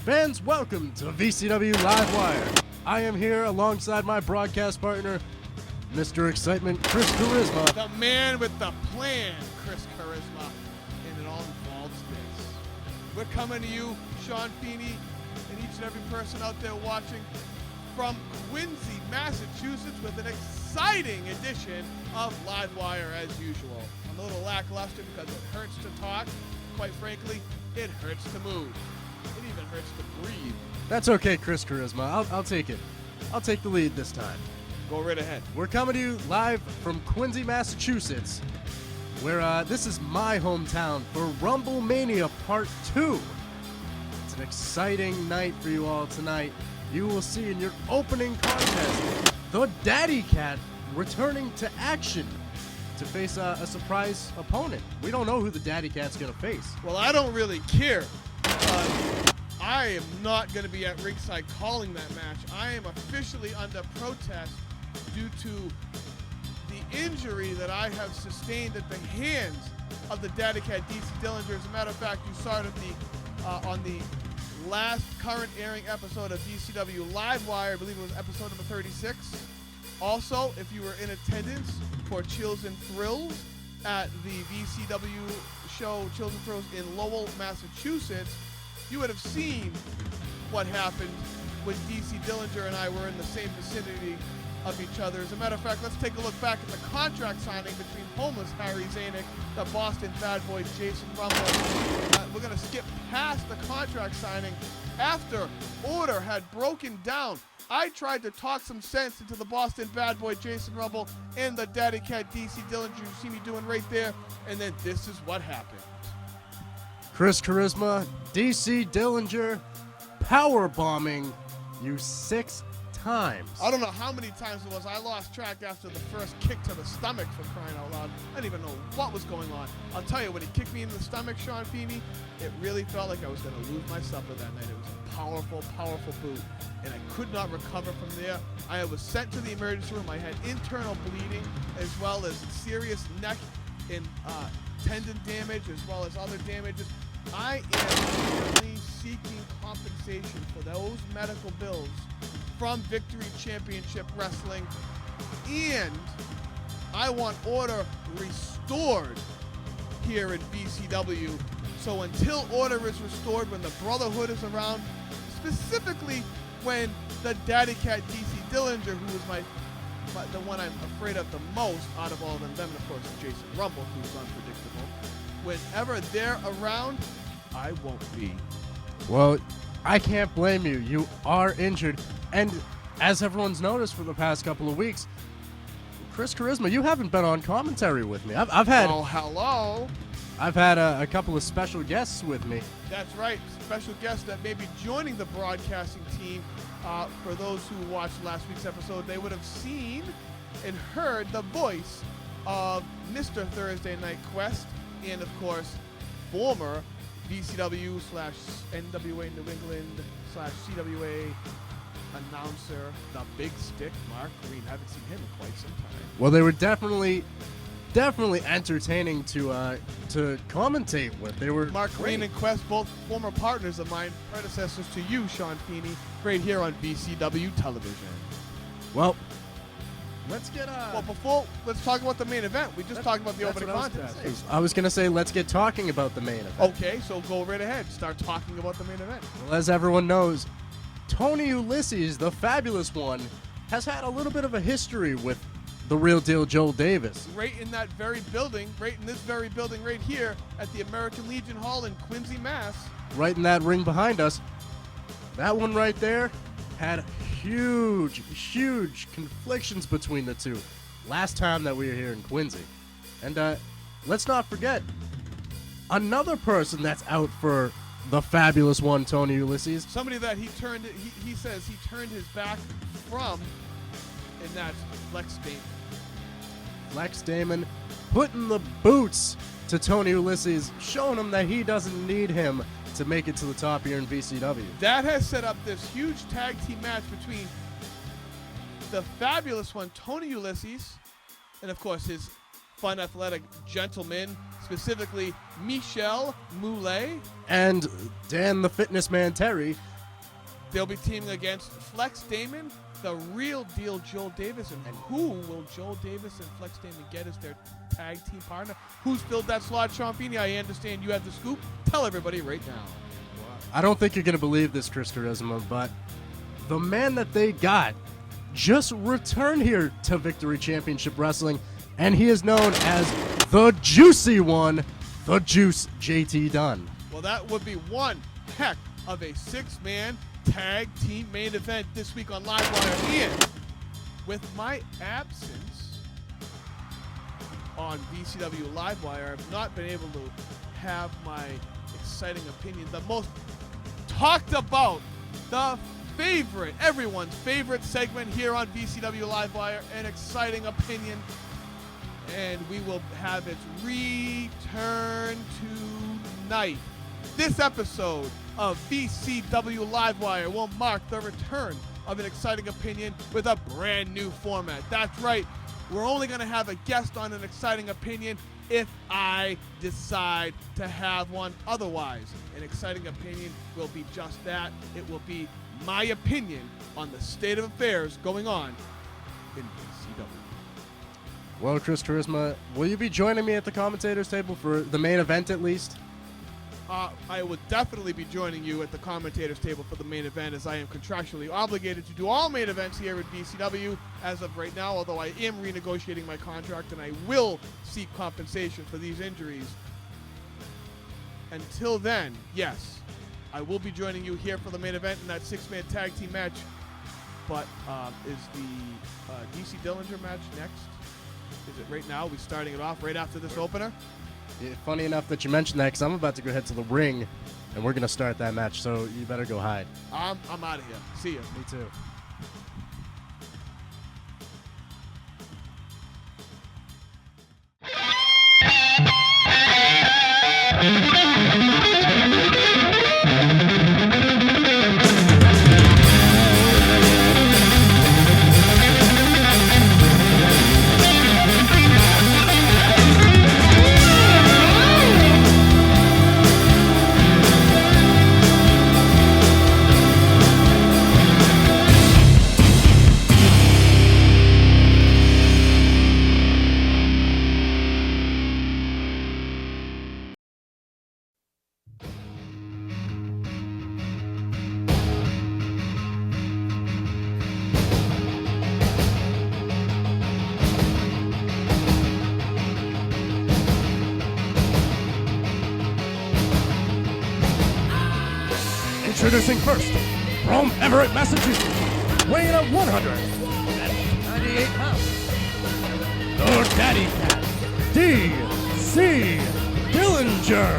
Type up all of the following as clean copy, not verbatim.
Fans, welcome to VCW Livewire. I am here alongside my broadcast partner, Mr. Excitement, Chris Charisma. The man with the plan, Chris Charisma, and it all involves this. We're coming to you, Sean Feeney, and each and every person out there watching from Quincy, Massachusetts, with an exciting edition of Livewire as usual. I'm a little lackluster because it hurts to talk. Quite frankly, it hurts to move. It even hurts to breathe. That's okay, Chris Charisma. I'll take it. I'll take the lead this time. Go right ahead. We're coming to you live from Quincy, Massachusetts, where this is my hometown for Rumble Mania Part 2. It's an exciting night for you all tonight. You will see in your opening contest the Daddy Cat returning to action to face a surprise opponent. We don't know who the Daddy Cat's going to face. Well, I don't really care. I am not going to be at ringside calling that match. I am officially under protest due to the injury that I have sustained at the hands of the Daddy Cat, DC Dillinger. As a matter of fact, you saw it on the last current airing episode of VCW Livewire. I believe it was episode number 36. Also, if you were in attendance for Chills and Thrills at the VCW show Chills and Thrills in Lowell, Massachusetts, you would have seen what happened when DC Dillinger and I were in the same vicinity of each other. As a matter of fact, let's take a look back at the contract signing between homeless Harry Zanuck, the Boston Bad Boy Jason Rumble. We're going to skip past the contract signing. After order had broken down, I tried to talk some sense into the Boston Bad Boy Jason Rumble and the Daddy Cat DC Dillinger. You see me doing right there, and then this is what happened. Chris Charisma, DC Dillinger, power bombing you 6 times. I don't know how many times it was. I lost track after the first kick to the stomach, for crying out loud. I didn't even know what was going on. I'll tell you, when he kicked me in the stomach, Sean Feeney, it really felt like I was going to lose my supper that night. It was a powerful, powerful boot, and I could not recover from there. I was sent to the emergency room. I had internal bleeding as well as serious neck and tendon damage as well as other damages. I am currently seeking compensation for those medical bills from Victory Championship Wrestling, and I want order restored here in VCW. So until order is restored, when the Brotherhood is around, specifically when the Daddy Cat DC Dillinger, who is the one I'm afraid of the most out of all of them, then of course Jason Rumble, who's unpredictable. Whenever they're around, I won't be. Well, I can't blame you. You are injured. And as everyone's noticed for the past couple of weeks, Chris Charisma, you haven't been on commentary with me. I've had Oh, hello. I've had a couple of special guests with me. That's right. Special guests that may be joining the broadcasting team. For those who watched last week's episode, they would have seen and heard the voice of Mr. Thursday Night Quest and, of course, former VCW/NWA New England/CWA announcer, the Big Stick, Mark Green. Haven't seen him in quite some time. Well, they were definitely entertaining to commentate with. They were Mark Green and Quest, both former partners of mine, predecessors to you, Sean Feeney, right here on VCW television. Well, let's get let's talk about the main event. We just talked about the opening contest. I was gonna say, let's get talking about the main event. Okay, so go right ahead. Start talking about the main event. Well, as everyone knows, Tony Ulysses, the Fabulous One, has had a little bit of a history with the real deal Joel Davis. Right in that very building, right in this very building right here at the American Legion Hall in Quincy, Mass. Right in that ring behind us. That one right there had huge conflictions between the two last time that we were here in Quincy. And let's not forget, another person that's out for the Fabulous One, Tony Ulysses. Somebody that he says he turned his back from, and that's Lex Damon. Lex Damon putting the boots to Tony Ulysses, showing him that he doesn't need him to make it to the top here in VCW. That has set up this huge tag team match between the Fabulous One, Tony Ulysses, and of course his fun, athletic gentleman, specifically Michel Moulet. And Dan the Fitness Man Terry, They'll be teaming against Flex Damon, the real deal Joel Davis. And who will Joel Davis and Flex Damon get as their tag team partner? Who's filled that slot, Sean Feeney? I understand you have the scoop. Tell everybody right now. I don't think you're going to believe this, Chris Charisma, but the man that they got just returned here to Victory Championship Wrestling, and he is known as the Juicy One, the Juice JT Dunn. Well, that would be one heck of a six-man tag team main event this week on Livewire. And with my absence on VCW Livewire, I've not been able to have my exciting opinion, the most talked about, the favorite, everyone's favorite segment here on VCW Livewire, an exciting opinion. And we will have its return tonight. This episode of VCW Livewire will mark the return of an exciting opinion with a brand new format. That's right, we're only going to have a guest on an exciting opinion if I decide to have one. Otherwise, an exciting opinion will be just that. It will be my opinion on the state of affairs going on in VCW. Well, Chris Charisma, will you be joining me at the commentators table for the main event at least? I would definitely be joining you at the commentators table for the main event, as I am contractually obligated to do all main events here at VCW as of right now, although I am renegotiating my contract and I will seek compensation for these injuries. Until then, yes, I will be joining you here for the main event in that six-man tag team match. But is the DC Dillinger match next? Is it right now? Are we starting it off right after this opener? Yeah, funny enough that you mentioned that, because I'm about to go head to the ring, and we're going to start that match, so you better go hide. I'm out of here. See ya. Me too. Introducing first, from Everett, Massachusetts, weighing at 198 pounds, the Daddy Cat, D.C. Dillinger.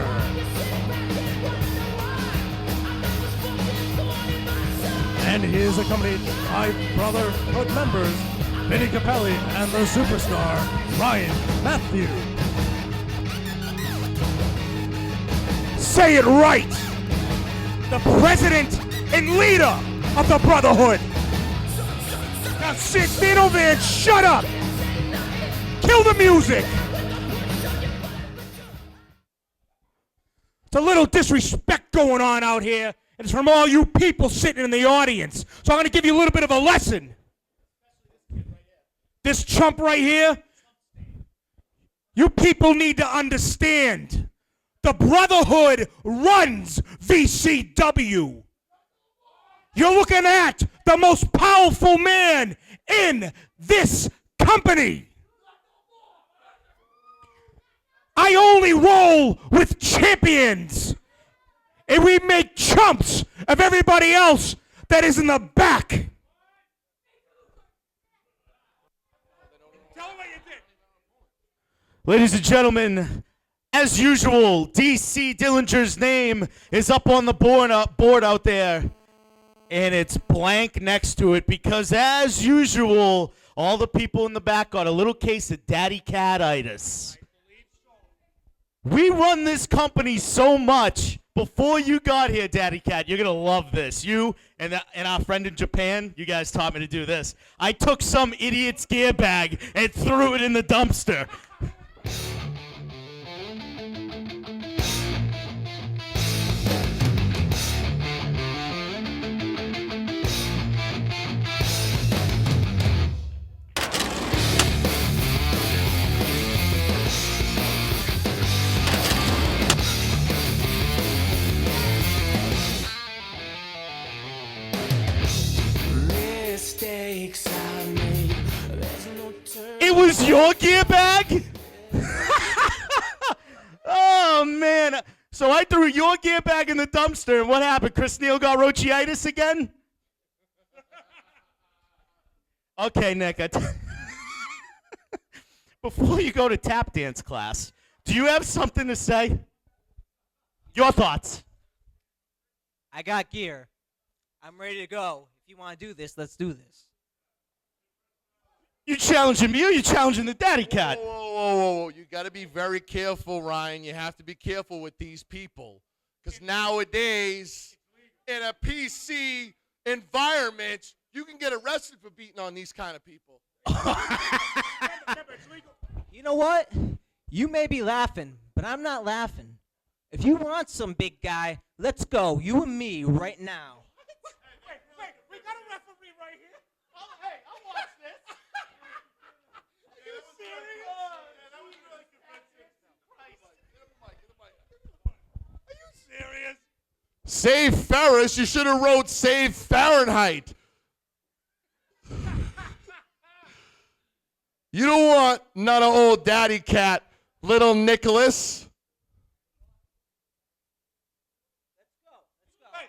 And he is accompanied by Brotherhood members, Vinny Capelli and the superstar, Ryan Matthew. Say it right! The president and leader of the Brotherhood. Now stand over there and shut up. Kill the music. It's a little disrespect going on out here, and it's from all you people sitting in the audience. So I'm going to give you a little bit of a lesson. This chump right here, you people need to understand. The Brotherhood runs VCW. You're looking at the most powerful man in this company. I only roll with champions, and we make chumps of everybody else that is in the back. Ladies and gentlemen, as usual, DC Dillinger's name is up on the board out there, and it's blank next to it because, as usual, all the people in the back got a little case of daddy cat-itis. We run this company so much. Before you got here, Daddy Cat, you're going to love this. You and our friend in Japan, you guys taught me to do this. I took some idiot's gear bag and threw it in the dumpster. use your gear bag? Oh, man. So I threw your gear bag in the dumpster, and what happened? Chris Neal got rochitis again? Okay, Nick. Before you go to tap dance class, do you have something to say? Your thoughts. I got gear. I'm ready to go. If you want to do this, let's do this. You challenging me or you challenging the daddy cat? Whoa. You got to be very careful, Ryan. You have to be careful with these people. Because nowadays, in a PC environment, you can get arrested for beating on these kind of people. You know what? You may be laughing, but I'm not laughing. If you want some big guy, let's go. You and me right now. Wait. We got a referee right here. Hey, I'll watch this. Are you serious? That was really convincing. Are you serious? Save Ferris. You should have wrote Save Fahrenheit. You don't want none of old daddy cat, little Nicholas. Wait.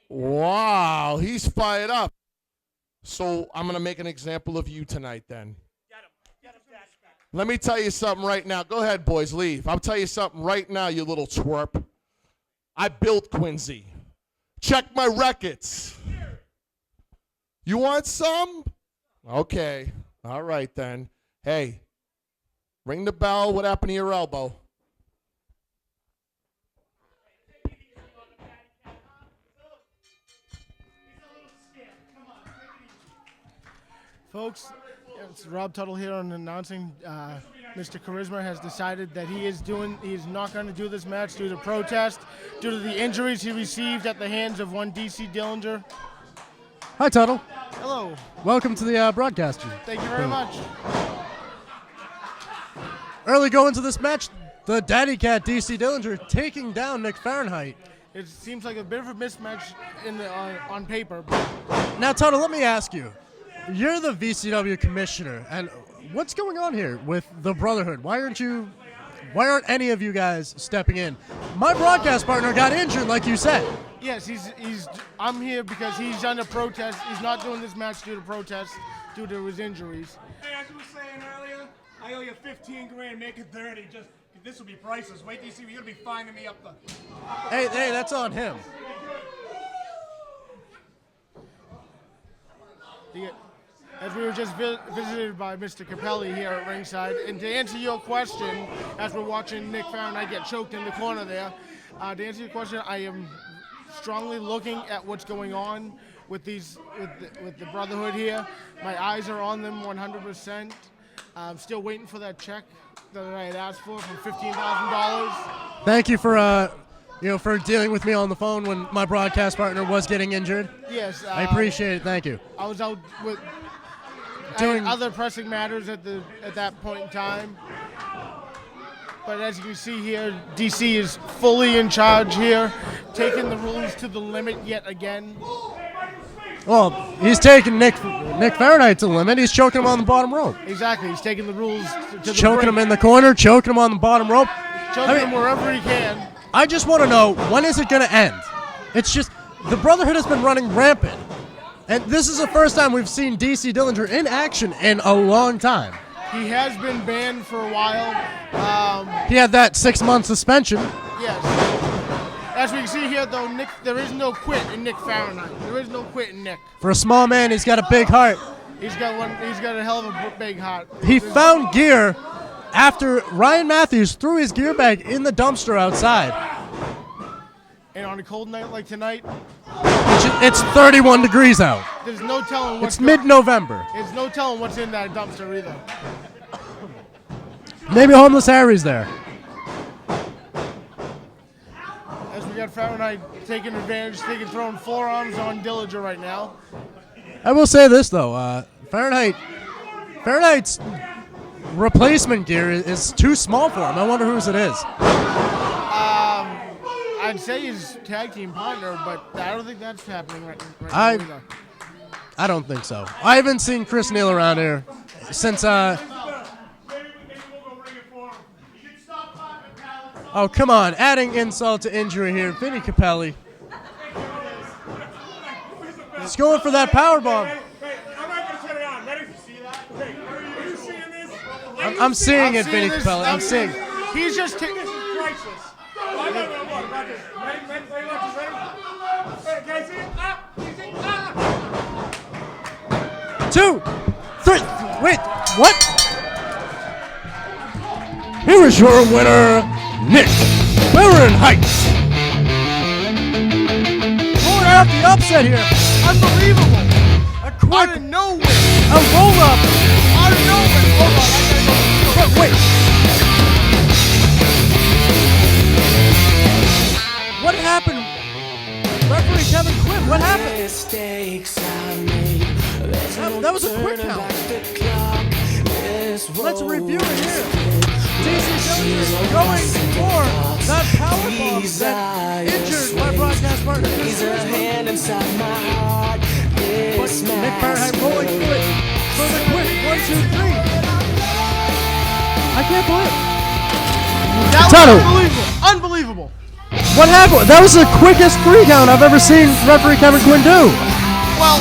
Wow, he's fired up. So I'm going to make an example of you tonight then. Get him, Dash back. Let me tell you something right now. Go ahead, boys, leave. I'll tell you something right now, you little twerp. I built Quincy. Check my records. You want some? Okay. All right, then. Hey, ring the bell. What happened to your elbow? Folks, it's Rob Tuttle here on announcing Mr. Charisma has decided that he is not going to do this match due to protest, due to the injuries he received at the hands of one DC Dillinger. Hi, Tuttle. Hello. Welcome to the broadcast. Thank you very much. Early going to this match, the Daddy Cat DC Dillinger taking down Nick Fahrenheit. It seems like a bit of a mismatch on paper. Now, Tuttle, let me ask you. You're the VCW commissioner, and what's going on here with the Brotherhood? Why aren't any of you guys stepping in? My broadcast partner got injured, like you said. Yes, I'm here because he's under protest. He's not doing this match due to protest, due to his injuries. Hey, as you were saying earlier, I owe you 15 grand, make it 30. This will be priceless. Wait till you see, you're gonna be finding me up the. Hey, that's on him. As we were just visited by Mr. Capelli here at ringside, and to answer your question, as we're watching Nick Fahrenheit get choked in the corner there, to answer your question, I am strongly looking at what's going on with the Brotherhood here. My eyes are on them 100%. I'm still waiting for that check that I had asked for from $15,000. Thank you for for dealing with me on the phone when my broadcast partner was getting injured. Yes, I appreciate it. Thank you. I was out with Doing other pressing matters at that point in time. But as you can see here, DC is fully in charge here, taking the rules to the limit yet again. Well, he's taking Nick Fahrenheit to the limit. He's choking him on the bottom rope. Exactly, he's taking the rules to the Choking him brink. in the corner, choking him on the bottom rope. Choking him wherever he can. I just want to know, when is it going to end? It's just, the Brotherhood has been running rampant. And this is the first time we've seen DC Dillinger in action in a long time. He has been banned for a while. He had that 6-month suspension. Yes. As we can see here, though, Nick, there is no quit in Nick Fahrenheit. There is no quit in Nick. For a small man, he's got a big heart. He's got a hell of a big heart. He found gear after Ryan Matthews threw his gear bag in the dumpster outside. And on a cold night like tonight, It's 31 degrees out. there's no telling what's It's mid-November. There's no telling what's in that dumpster either. Maybe homeless Harry's there. As we got Fahrenheit taking advantage, throwing forearms on Dillinger right now. I will say this, though. Fahrenheit's replacement gear is too small for him. I wonder whose it is. I'd say his tag team partner, but I don't think that's happening right now either. I don't think so. I haven't seen Chris Neal around here since. Oh, come on. Adding insult to injury here. Vinny Capelli. He's going for that powerbomb. I'm seeing it, Vinny Capelli. I'm seeing it. He's just Two, three. Wait, what? Here is your winner, Nick Fahrenheit. Pulling out the upset here. unbelievable. A quick, Out of nowhere. a roll up. Out of nowhere. Hold on, I gotta go. But wait. What happened? Referee Kevin Quinn, what happened? That was a quick count. Let's review it here. DC Dillinger going for that powerbomb that injured my broadcast partner. But Nick Fahrenheit rolling through it for the quick 1, 2, 3. I can't believe it. That was Tunnel. unbelievable. Unbelievable. What happened? That was the quickest 3 count I've ever seen referee Kevin Quinn do. Well,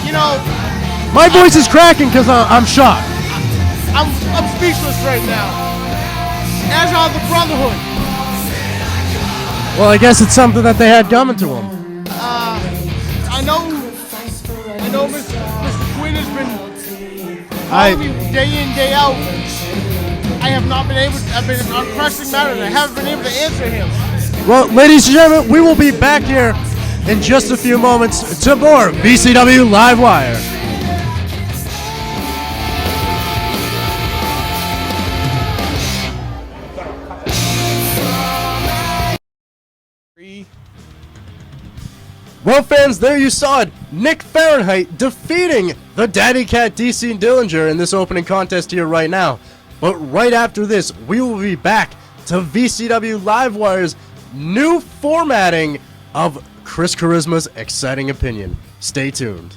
you know, My voice is cracking because I'm shocked. I'm speechless right now. As are the Brotherhood. Well, I guess it's something that they had coming to them. I know Mr. Quinn has been calling me day in, day out. I have not been able to, I've been on pressing matters. I haven't been able to answer him. Well, ladies and gentlemen, we will be back here in just a few moments to more VCW Livewire. Well, fans, there you saw it. Nick Fahrenheit defeating the Daddy Cat DC Dillinger in this opening contest here right now. But right after this, we will be back to VCW Livewire's new formatting of Chris Charisma's Exciting Opinion. Stay tuned.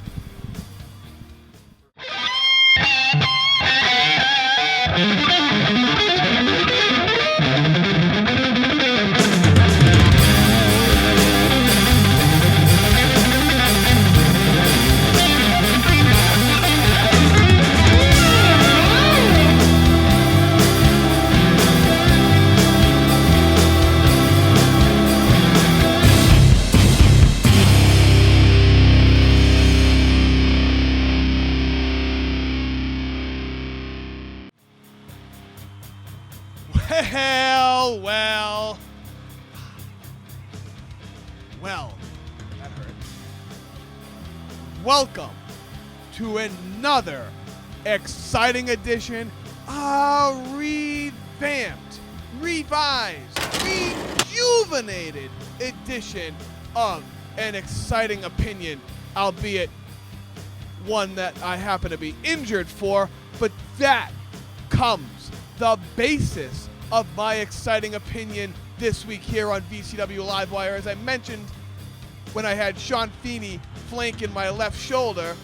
Well, that hurt. Welcome to another exciting edition, revamped, revised, rejuvenated edition of An Exciting Opinion, albeit one that I happen to be injured for, but that comes the basis of my exciting opinion this week here on VCW Livewire. As I mentioned when I had Sean Feeney flanking my left shoulder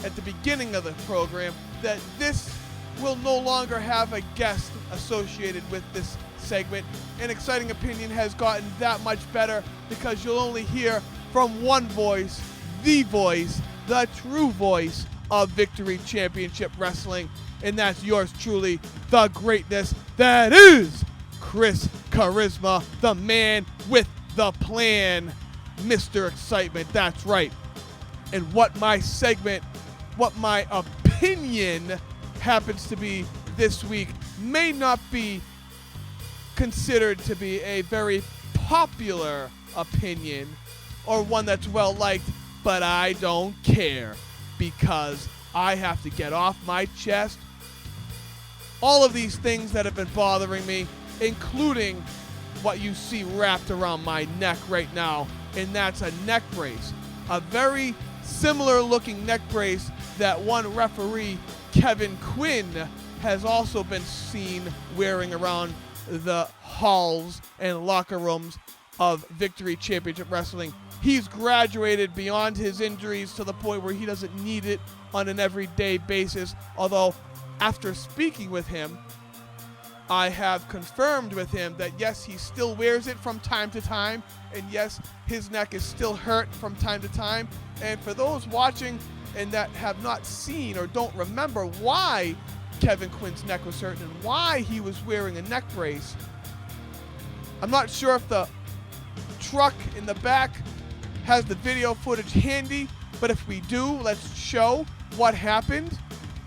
at the beginning of the program, that this will no longer have a guest associated with this segment. An Exciting Opinion has gotten that much better because you'll only hear from one voice, the true voice of Victory Championship Wrestling, and that's yours truly, the greatness that is Chris Charisma, the man with the plan, Mr. Excitement, that's right. And what my segment, what my opinion happens to be this week may not be considered to be a very popular opinion or one that's well liked, but I don't care because I have to get off my chest all of these things that have been bothering me, including what you see wrapped around my neck right now, and that's a neck brace. A very similar looking neck brace that one referee, Kevin Quinn, has also been seen wearing around the halls and locker rooms of Victory Championship Wrestling. He's graduated beyond his injuries to the point where he doesn't need it on an everyday basis. Although, after speaking with him, I have confirmed with him that yes, he still wears it from time to time, and yes, his neck is still hurt from time to time. And for those watching and that have not seen or don't remember why Kevin Quinn's neck was hurt and why he was wearing a neck brace, I'm not sure if the truck in the back has the video footage handy, but if we do, let's show what happened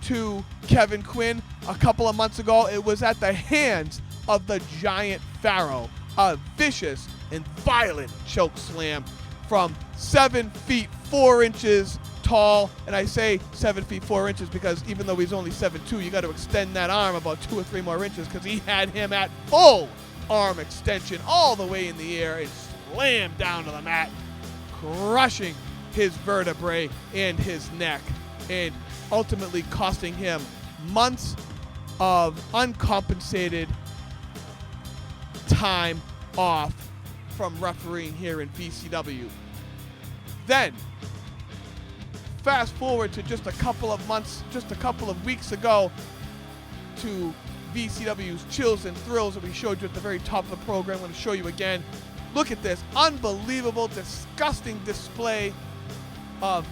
to Kevin Quinn a couple of months ago. It was at the hands of the Giant Pharaoh, a vicious and violent choke slam from 7 feet 4 inches tall. And I say 7 feet 4 inches because even though he's only 7'2", you got to extend that arm about 2 or 3 more inches because he had him at full arm extension all the way in the air and slammed down to the mat, crushing his vertebrae and his neck, and ultimately costing him months of uncompensated time off from refereeing here in VCW. Then, fast forward to just a couple of months, just a couple of weeks ago, to VCW's Chills and Thrills that we showed you at the very top of the program. I'm going to show you again. Look at this unbelievable, disgusting display of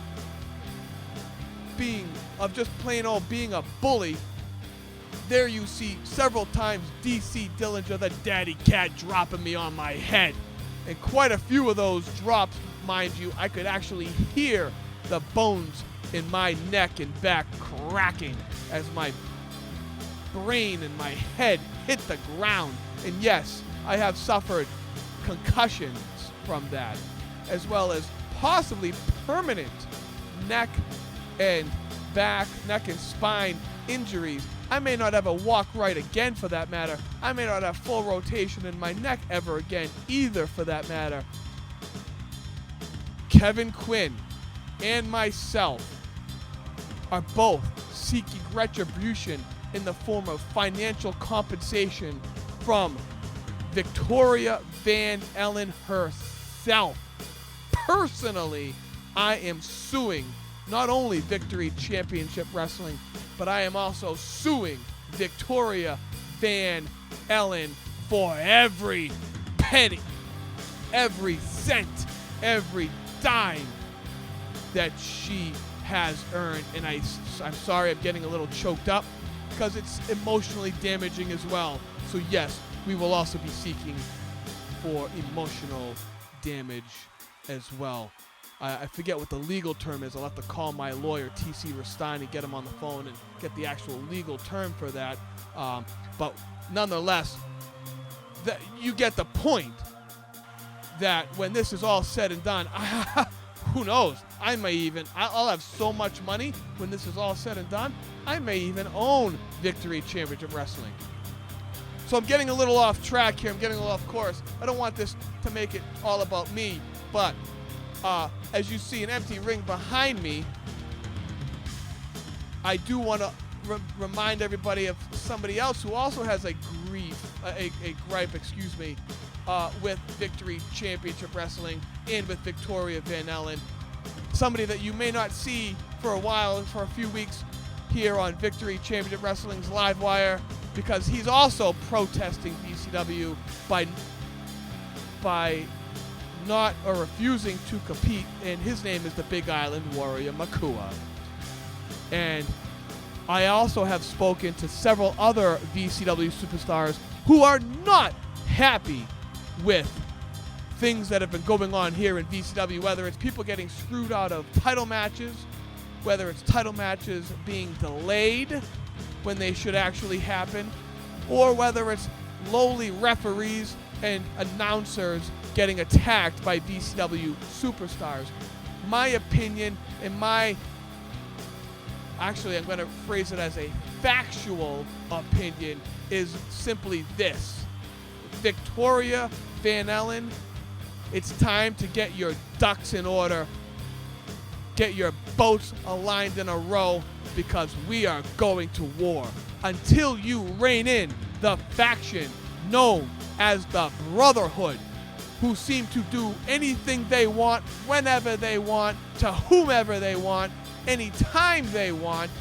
just plain old being a bully. There you see several times DC Dillinger, the daddy cat, dropping me on my head. And quite a few of those drops, mind you, I could actually hear the bones in my neck and back cracking as my brain and my head hit the ground. And yes, I have suffered concussions from that, as well as possibly permanent neck and spine injuries. I may not ever walk right again, for that matter. I may not have full rotation in my neck ever again either, for that matter. Kevin Quinn and myself are both seeking retribution in the form of financial compensation from Victoria Van Ellen herself. Personally, I am suing not only Victory Championship Wrestling, but I am also suing Victoria Van Ellen for every penny, every cent, every dime that she has earned. And I'm sorry, I'm getting a little choked up because it's emotionally damaging as well. So yes, we will also be seeking for emotional damage as well. I forget what the legal term is. I'll have to call my lawyer, T.C. Rastani, get him on the phone and get the actual legal term for that. But nonetheless, you get the point that when this is all said and done, who knows? I'll have so much money when this is all said and done, I may even own Victory Championship Wrestling. So I'm getting a little off track here. I'm getting a little off course. I don't want this to make it all about me, but as you see an empty ring behind me, I do want to remind everybody of somebody else who also has a gripe, with Victory Championship Wrestling and with Victoria Van Ellen. Somebody that you may not see for a while, for a few weeks here on Victory Championship Wrestling's Livewire, because he's also protesting VCW by not or refusing to compete, and his name is the Big Island Warrior Makua. And I also have spoken to several other VCW superstars who are not happy with things that have been going on here in VCW, whether it's people getting screwed out of title matches, whether it's title matches being delayed when they should actually happen, or whether it's lowly referees and announcers getting attacked by VCW superstars. My opinion and I'm going to phrase it as a factual opinion, is simply this. Victoria Van Ellen, it's time to get your ducks in order. Get your boats aligned in a row, because we are going to war. Until you rein in the faction known as the Brotherhood, who seem to do anything they want, whenever they want, to whomever they want, anytime they want.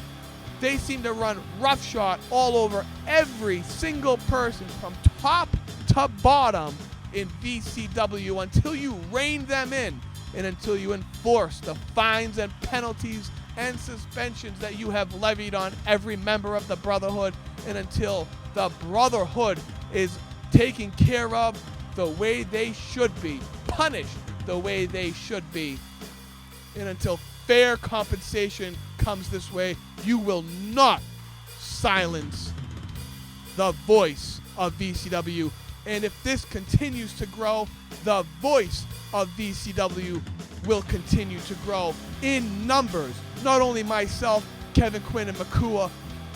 They seem to run roughshod all over every single person from top to bottom in VCW until you rein them in and until you enforce the fines and penalties and suspensions that you have levied on every member of the Brotherhood, and until the Brotherhood is taken care of the way they should be, punished the way they should be, and until fair compensation comes this way, you will not silence the voice of VCW. And if this continues to grow, the voice of VCW will continue to grow in numbers. Not only myself, Kevin Quinn, and Makua,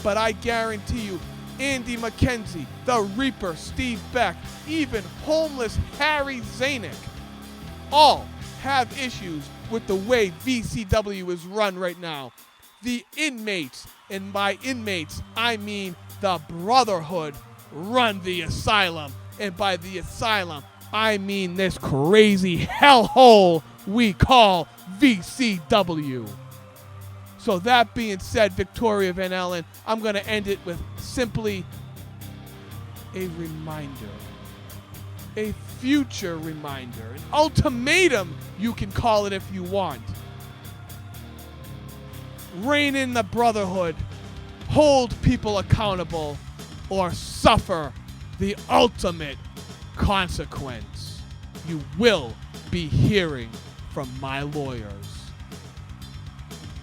but I guarantee you, Andy McKenzie, the Reaper, Steve Beck, even homeless Harry Zanuck, all have issues with the way VCW is run right now. The inmates, and by inmates, I mean the Brotherhood, run the asylum. And by the asylum, I mean this crazy hellhole we call VCW. So that being said, Victoria Van Allen, I'm going to end it with simply a reminder. A future reminder. An ultimatum, you can call it if you want. Rein in the Brotherhood. Hold people accountable. Or suffer the ultimate consequence. You will be hearing from my lawyers.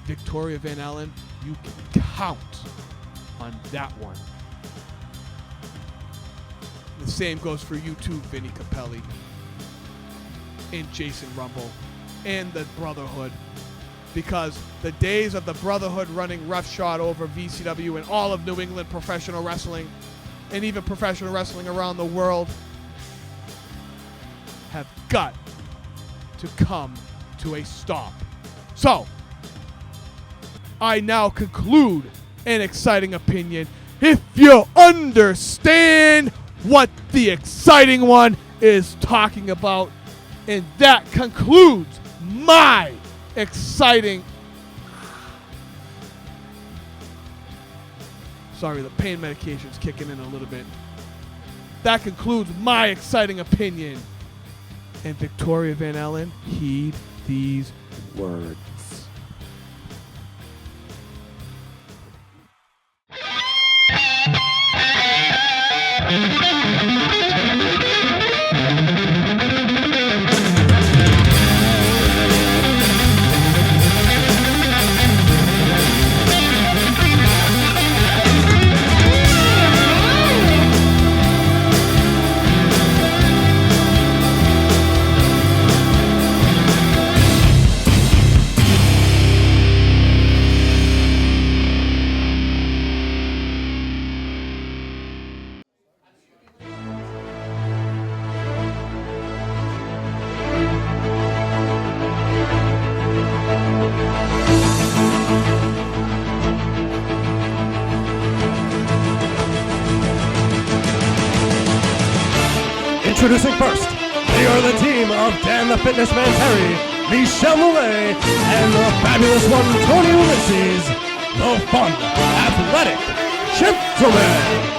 Victoria Van Allen, you can count on that one. The same goes for you too, Vinny Capelli and Jason Rumble and the Brotherhood, because the days of the Brotherhood running roughshod over VCW and all of New England professional wrestling and even professional wrestling around the world have got to come to a stop. So, I now conclude an exciting opinion. If you understand what the exciting one is talking about, and that concludes my exciting... Sorry, the pain medication's kicking in a little bit. That concludes my exciting opinion. And Victoria Van Allen, heed these words. Introducing first, they are the team of Dan the Fitness Man Terry, Michelle Moulet, and the fabulous one Tony Ulysses, the fun, athletic gentleman.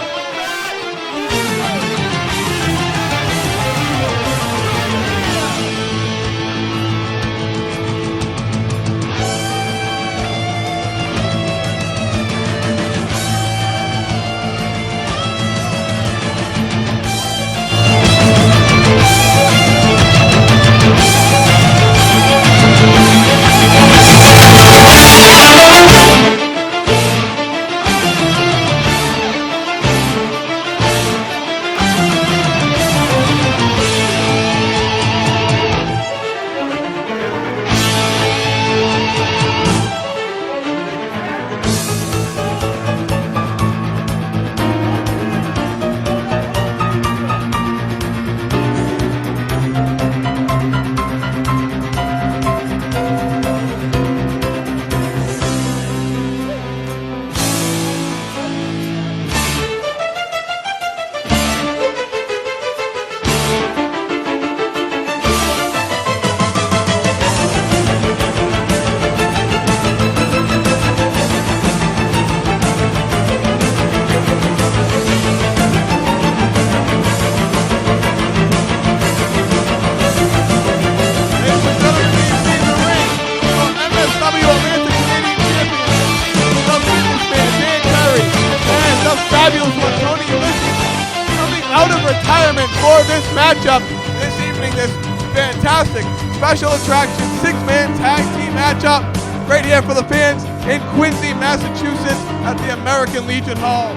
this matchup this evening, this fantastic special attraction 6-man tag team matchup right here for the fans in Quincy, Massachusetts at the American Legion Hall.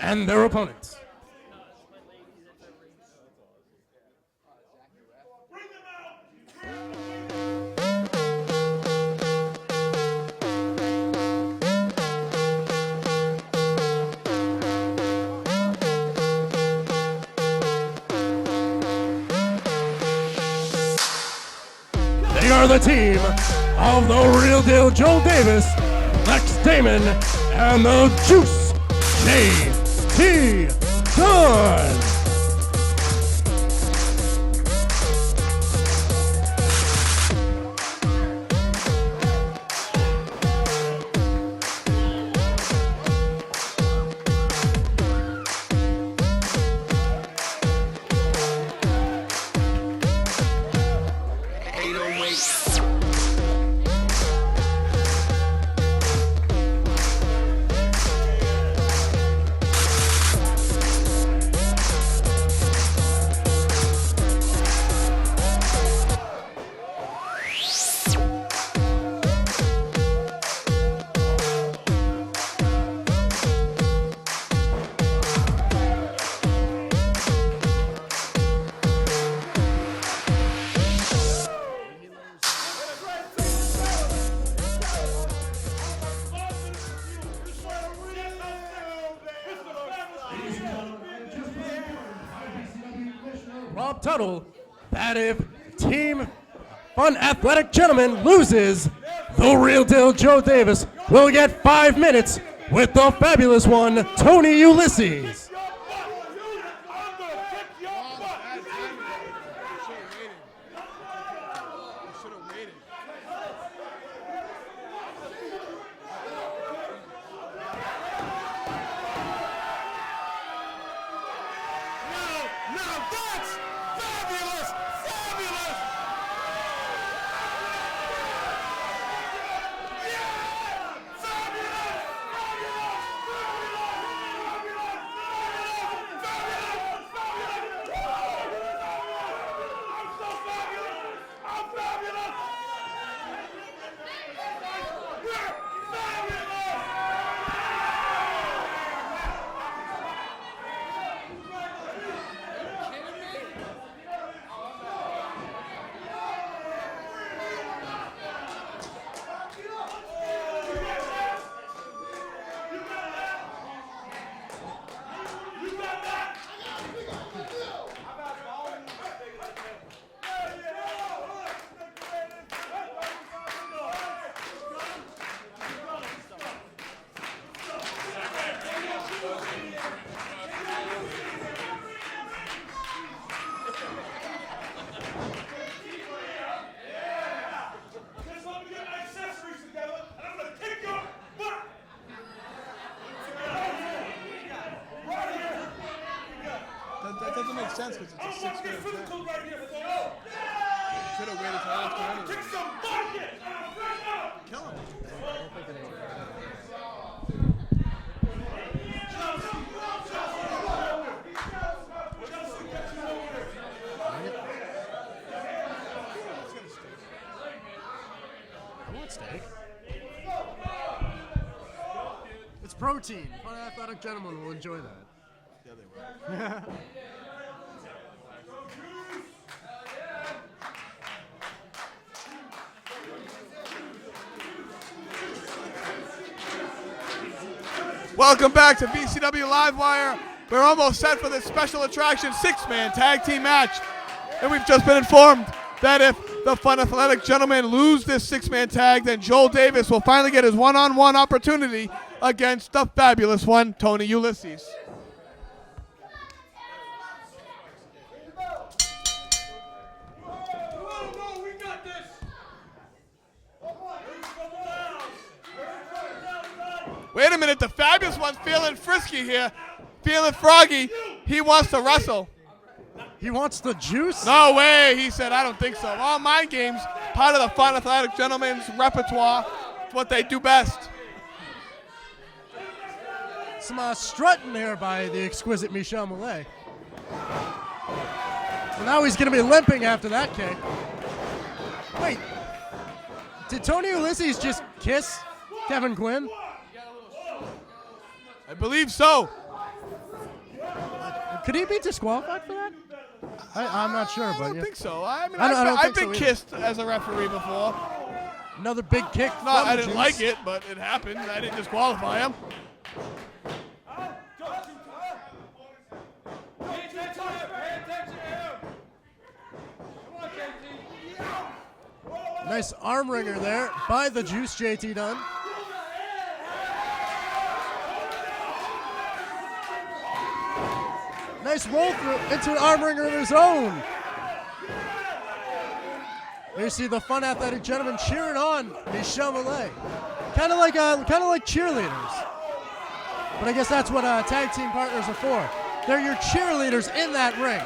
And their opponents. They are the team of the Real Deal Joel Davis, Lex Damon, and the Juice J.T. Gunn. Rob Tuttle, that if Team Fun Athletic Gentleman loses, the Real Deal Joe Davis will get 5 minutes with the fabulous one, Tony Ulysses. That doesn't make sense because it's a 6-man tag. Should have waited till after anyway. Kill him. I want steak. It's protein. Fun Athletic Gentleman will enjoy that. Yeah, they were. Welcome back to VCW Livewire. We're almost set for this special attraction 6-man tag team match. And we've just been informed that if the Fun Athletic Gentlemen lose this 6-man tag, then Joel Davis will finally get his one-on-one opportunity against the fabulous one, Tony Ulysses. Wait a minute, the Fabulous One's feeling frisky here. Feeling froggy. He wants to wrestle. He wants the juice? No way, he said, I don't think so. All mind games, part of the Fun Athletic Gentlemen's repertoire. It's what they do best. Some strutting here by the exquisite Michel Millet. So now he's going to be limping after that kick. Wait, did Tony Ulysses just kiss Kevin Quinn? I believe so. Could he be disqualified for that? I'm not sure, I but don't yeah. think so. I mean, I don't I've think been so either. kissed as a referee before. Another big kick. No, from I the didn't juice. like it, but it happened. I didn't disqualify him. Nice arm wringer there by the Juice, JT Dunn. Nice roll through into an arm wringer of his own. There you see the Fun Athletic Gentlemen cheering on Michel Millet. Kind of like cheerleaders. But I guess that's what tag team partners are for. They're your cheerleaders in that ring.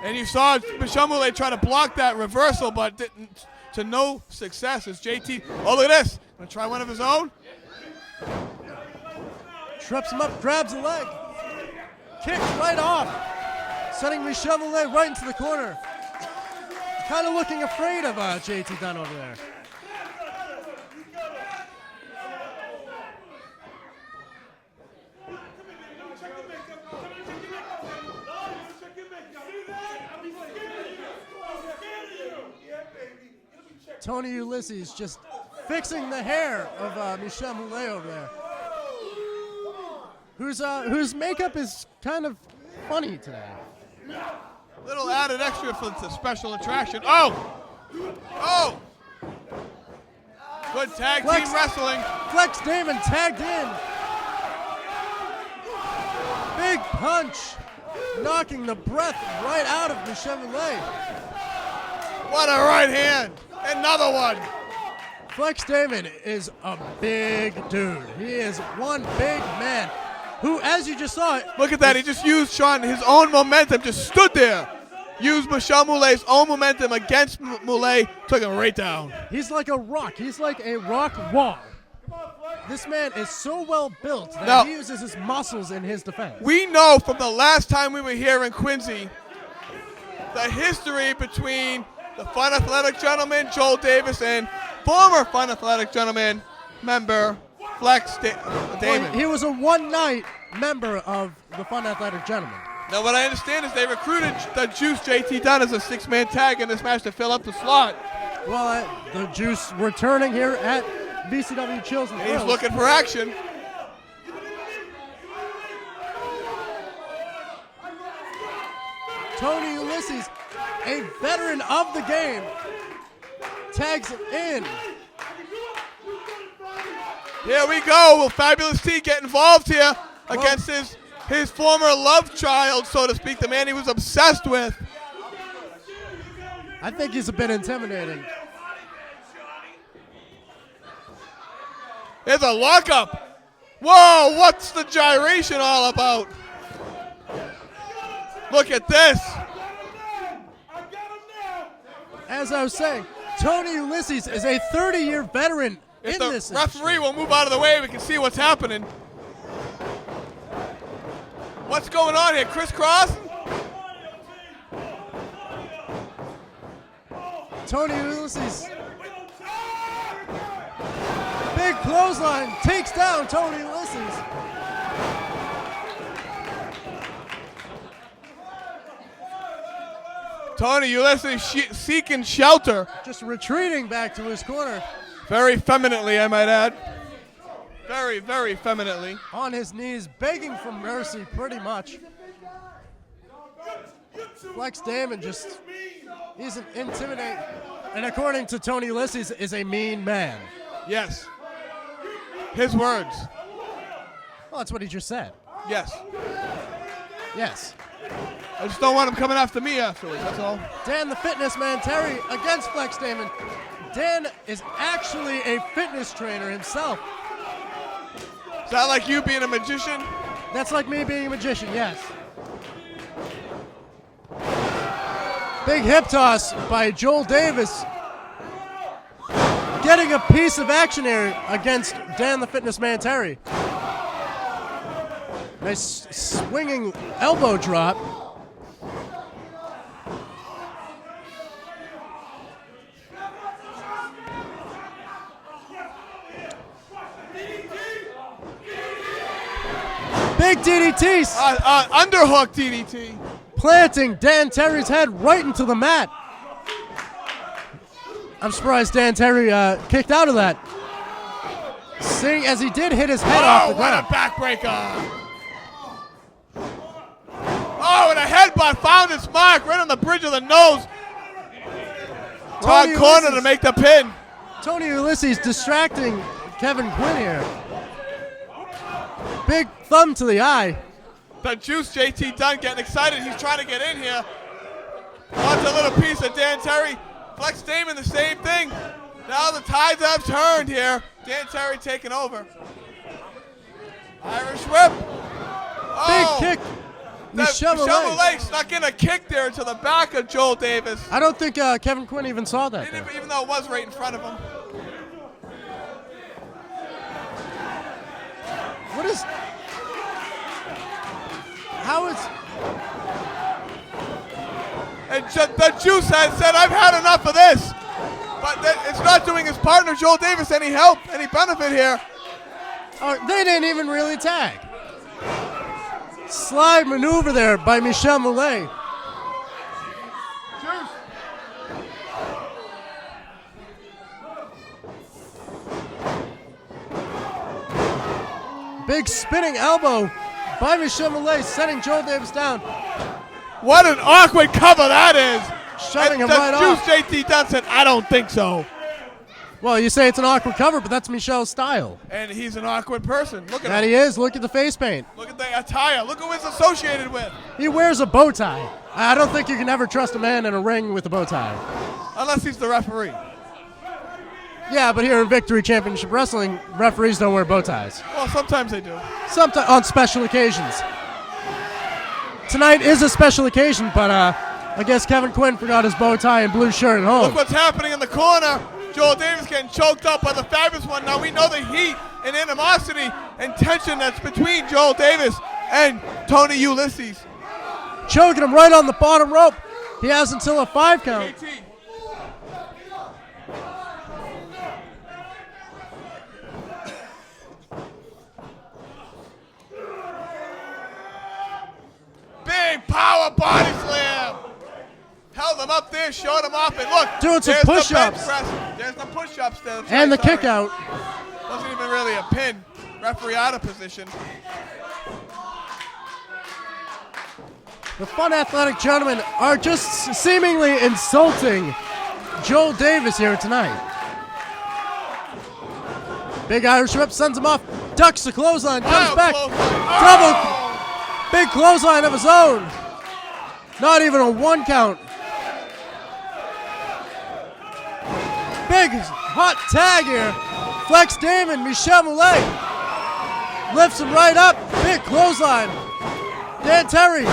And you saw Michel Millet try to block that reversal, but didn't, to no success as JT. Oh, look at this. Gonna try one of his own. Trips him up, grabs a leg. Kicks right off. Sending Michel Millet right into the corner. Kind of looking afraid of JT Dunn over there. Tony Ulysses just fixing the hair of Michel Millet over there. Whose makeup is kind of funny today. Little added extra for the special attraction. Oh! Oh! Good tag team wrestling. Flex Damon tagged in. Big punch. Knocking the breath right out of Michel Millet. What a right hand. Another one. Flex Damon is a big dude. He is one big man who, as you just saw, Look at that. He just used, Sean, his own momentum. Just stood there. Used Michel Millet's own momentum against Millet. Took him right down. he's like a rock. He's like a rock wall. This man is so well built that Now- he uses his muscles in his defense. We know from the last time we were here in Quincy the history between the Fun Athletic Gentleman, Joel Davis, and former Fun Athletic Gentleman member, Flex Damon. He was a one-night member of the Fun Athletic Gentlemen. Now, what I understand is they recruited the Juice JT Dunn as a six-man tag in this match to fill up the slot. Well, the Juice returning here at VCW Chills and And he's Thrills. looking for action. Tony Ulysses, a veteran of the game, tags in. Here we go. Will Fabulous T get involved here against his former love child, so to speak, the man he was obsessed with? I think he's a bit intimidating. There's a lockup. Whoa, what's the gyration all about? Look at this. As I was saying, Tony Ulysses is a 30-year veteran If in the this referee industry. will move out of the way, we can see what's happening. What's going on here? Crisscross? Tony Ulysses. Big clothesline takes down Tony Ulysses. Tony Ulysses seeking shelter. Just retreating back to his corner. Very femininely, I might add. Very, very femininely. On his knees, begging for mercy, pretty much. Flex Damon he's an intimidating, and according to Tony Ulysses, is a mean man. Yes. His words. Well, that's what he just said. Yes. Yes. I just don't want him coming after me afterwards, that's all. Dan the Fitness Man Terry against Flex Damon. Dan is actually a fitness trainer himself. Is that like you being a magician? That's like me being a magician, yes. Big hip toss by Joel Davis. Getting a piece of action here against Dan the Fitness Man Terry. Nice swinging elbow drop. Big DDTs. Underhook DDT. Planting Dan Terry's head right into the mat. I'm surprised Dan Terry kicked out of that. Seeing as he did hit his head off the ground. What a backbreaker. Oh, and a headbutt found its mark right on the bridge of the nose. Todd corner to make the pin. Tony Ulysses distracting Kevin Quinn here. Big thumb to the eye. The Juice, JT Dunn, getting excited. He's trying to get in here. Wants a little piece of Dan Terry. Flex Damon, the same thing. Now the tides have turned here. Dan Terry taking over. Irish whip. Oh, Big kick. Michelle Malay snuck in a kick there to the back of Joel Davis. I don't think Kevin Quinn even saw that. Even though it was right in front of him. What is... How is... And the Juice has said, I've had enough of this. But it's not doing his partner, Joel Davis, any help, any benefit here. They didn't even really tag. Slide maneuver there by Michelle Malay. Big spinning elbow by Michelle Malay, setting Joel Davis down. What an awkward cover that is. Shoving him right off. Juice JT Dunn said, I don't think so. Well, you say it's an awkward cover, but that's Michelle's style. And he's an awkward person. Look at that him. He is. Look at the face paint. Look at the attire. Look who it's associated with. He wears a bow tie. I don't think you can ever trust a man in a ring with a bow tie. Unless he's the referee. Yeah, but here in Victory Championship Wrestling, referees don't wear bow ties. Well, sometimes they do. Sometimes on special occasions. Tonight is a special occasion, but I guess Kevin Quinn forgot his bow tie and blue shirt at home. Look what's happening in the corner. Joel Davis getting choked up by the Fabulous One. Now we know the heat and animosity and tension that's between Joel Davis and Tony Ulysses. Choking him right on the bottom rope. He has until a 5 count. JT. Big power body slam. Held him up there, showed him off, and look. Doing some push-ups. There's the push-ups there. And the kick out. Wasn't even really a pin. Referee out of position. The Fun Athletic gentlemen are just seemingly insulting Joel Davis here tonight. Big Irish whip sends him off. Ducks the clothesline, comes back. Double. Big clothesline of his own. Not even a 1 count. Big hot tag here. Flex Damon, Michelle Malay. Lifts him right up. Big clothesline. Dan Terry.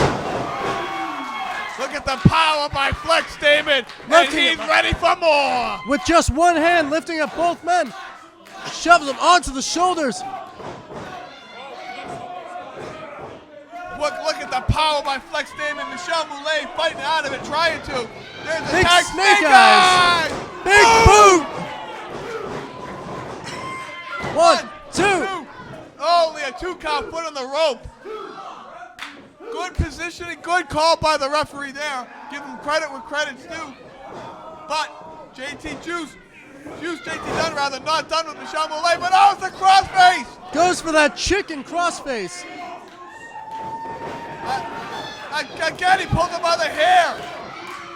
Look at the power by Flex Damon. And he's ready for more. With just one hand lifting up both men. Shoves them onto the shoulders. Look at the power by Flex Damon. Michelle Malay fighting out of it, trying to. There's the Big tag. snake eyes. Big boot. 1, 2. Only a 2 count, foot on the rope. Good positioning, good call by the referee there. Give him credit where credit's due. But JT Dunn rather, not done with Michelle Malay, but oh, it's a crossface. Goes for that chicken crossface. Again, he pulled him by the hair.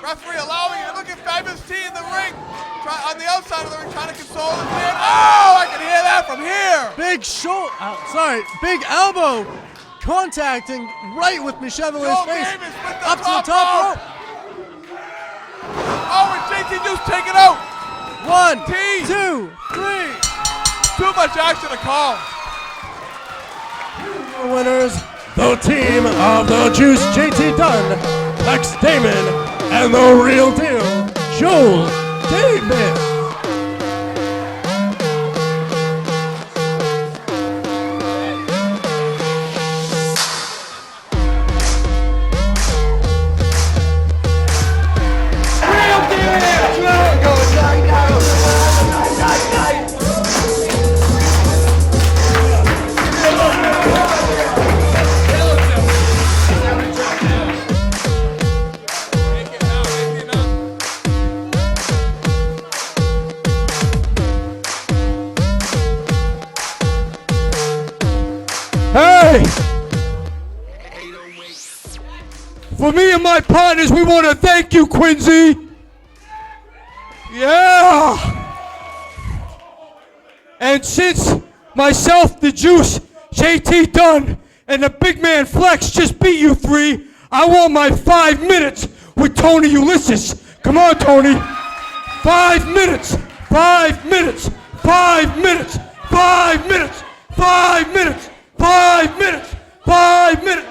Referee allowing it. Look at Fabulous T in the ring. On the outside of the ring, trying to console his man. Oh, I can hear that from here. Big elbow contacting right with Michelle Malay's face. Up to the top rope. Oh, and JT Juice taking out. 1, 2, 3. Too much action to call. Winners, the team of the Juice JT Dunn, Lex Damon, and the real deal, Joel Davis. Hey! For me and my partners, we want to thank you, Quincy. Yeah! And since myself, the Juice, JT Dunn, and the big man Flex just beat you three, I want my 5 minutes with Tony Ulysses. Come on, Tony. 5 minutes. 5 minutes. 5 minutes. 5 minutes. 5 minutes. 5 minutes! 5 minutes!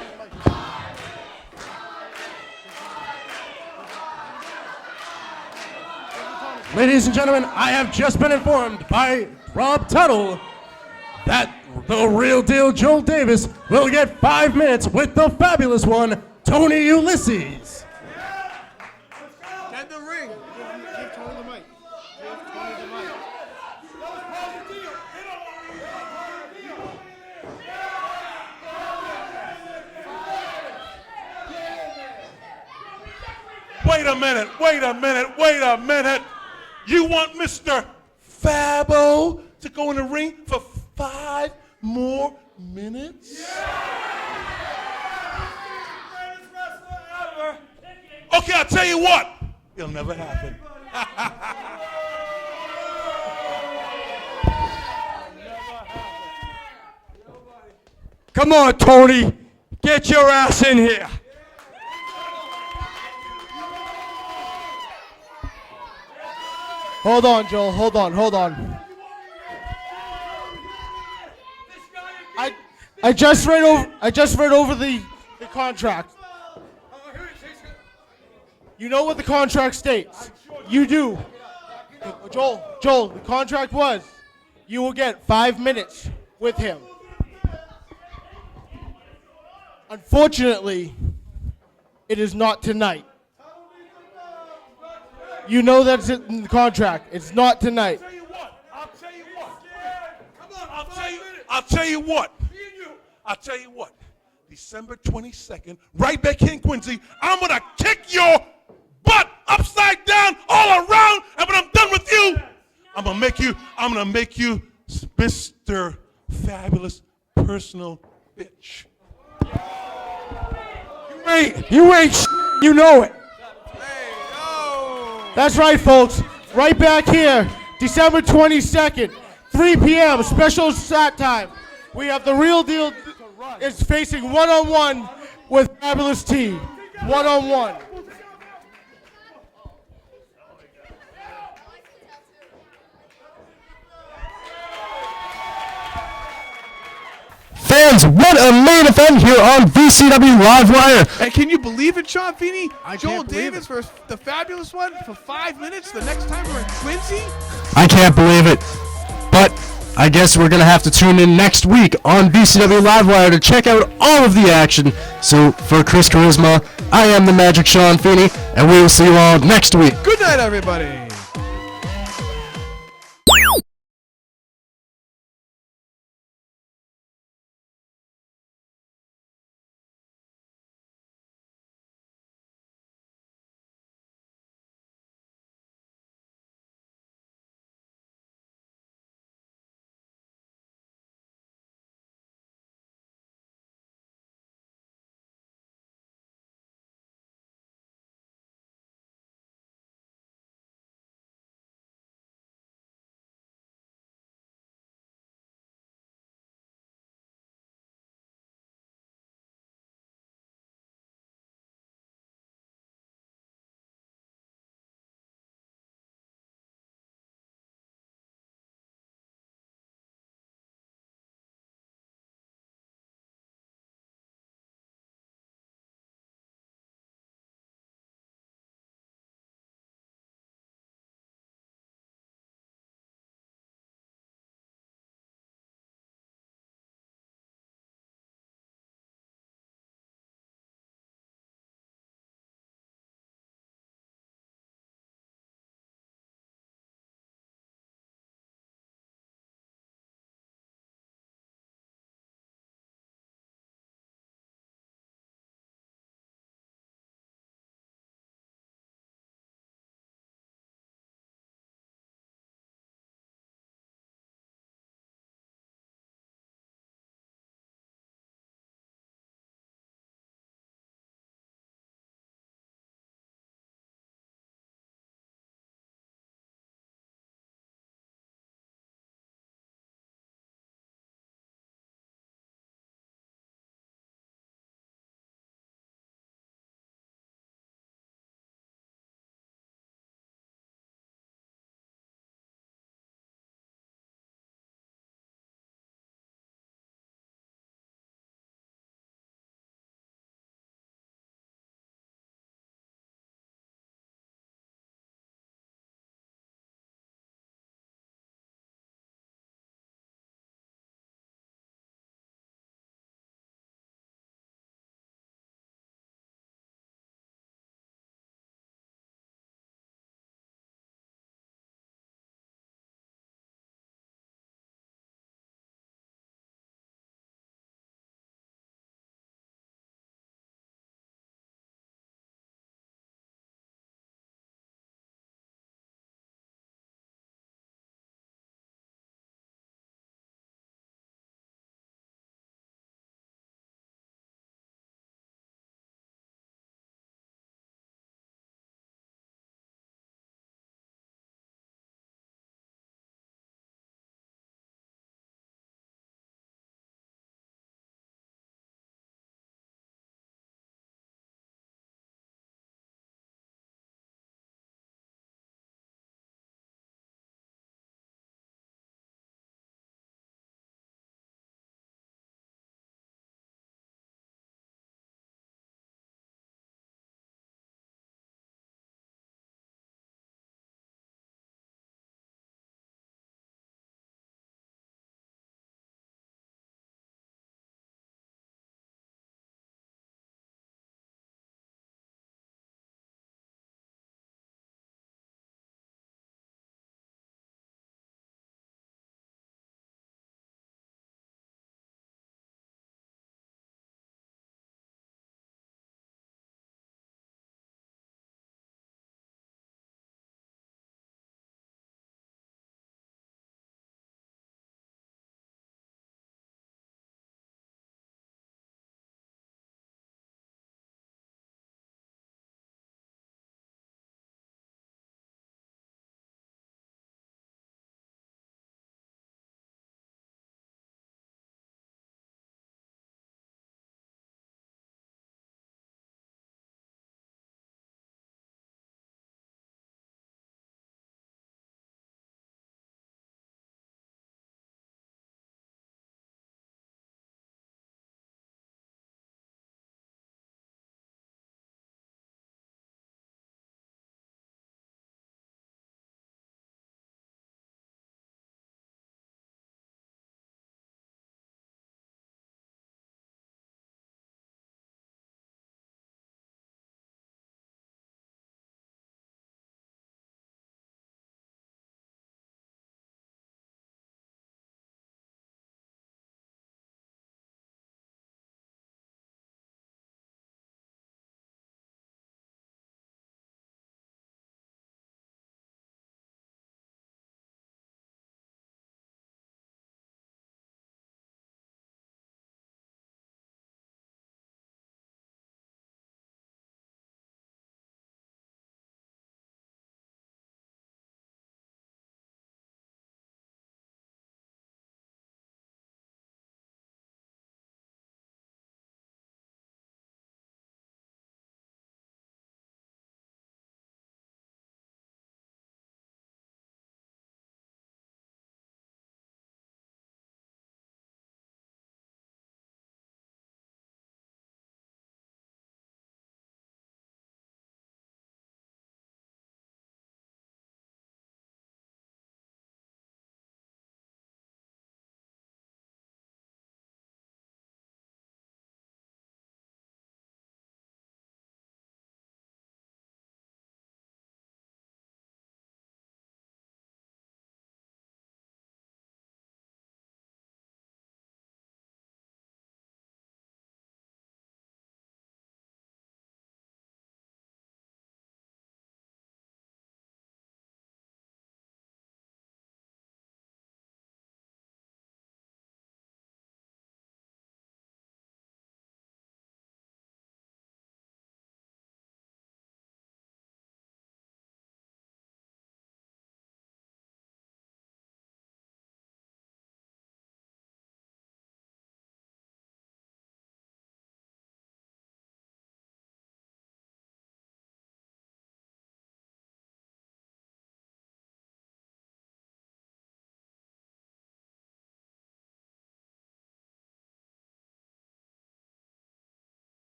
Ladies and gentlemen, I have just been informed by Rob Tuttle that the real deal Joel Davis will get 5 minutes with the fabulous one, Tony Ulysses. Get the ring. Give Tony the mic. Give Tony the mic. Wait a minute, wait a minute, wait a minute. You want Mr. Fabo to go in the ring for 5 more minutes? Okay, I'll tell you what. It'll never happen. Come on, Tony. Get your ass in here. Hold on, Joel. Hold on. I just read over the contract. You know what the contract states. You do. Joel, the contract was you will get 5 minutes with him. Unfortunately, it is not tonight. You know that's in the contract. It's not tonight. I'll tell you what. I'll tell you what. December 22nd, right back here in Quincy, I'm gonna kick your butt upside down all around, and when I'm done with you, I'm gonna make you Mr. Fabulous Personal Bitch. You ain't you know it. That's right, folks. Right back here, December 22nd, 3 p.m., special start time. We have the real deal is facing one-on-one with Fabulous T. One-on-one. Fans, what a main event here on VCW Livewire. And can you believe it, Sean Feeney? I Joel can't believe Davis versus the fabulous one for 5 minutes the next time we're in Quincy? I can't believe it. But I guess we're going to have to tune in next week on VCW Livewire to check out all of the action. So for Chris Charisma, I am the Magic Sean Feeney, and we will see you all next week. Good night, everybody.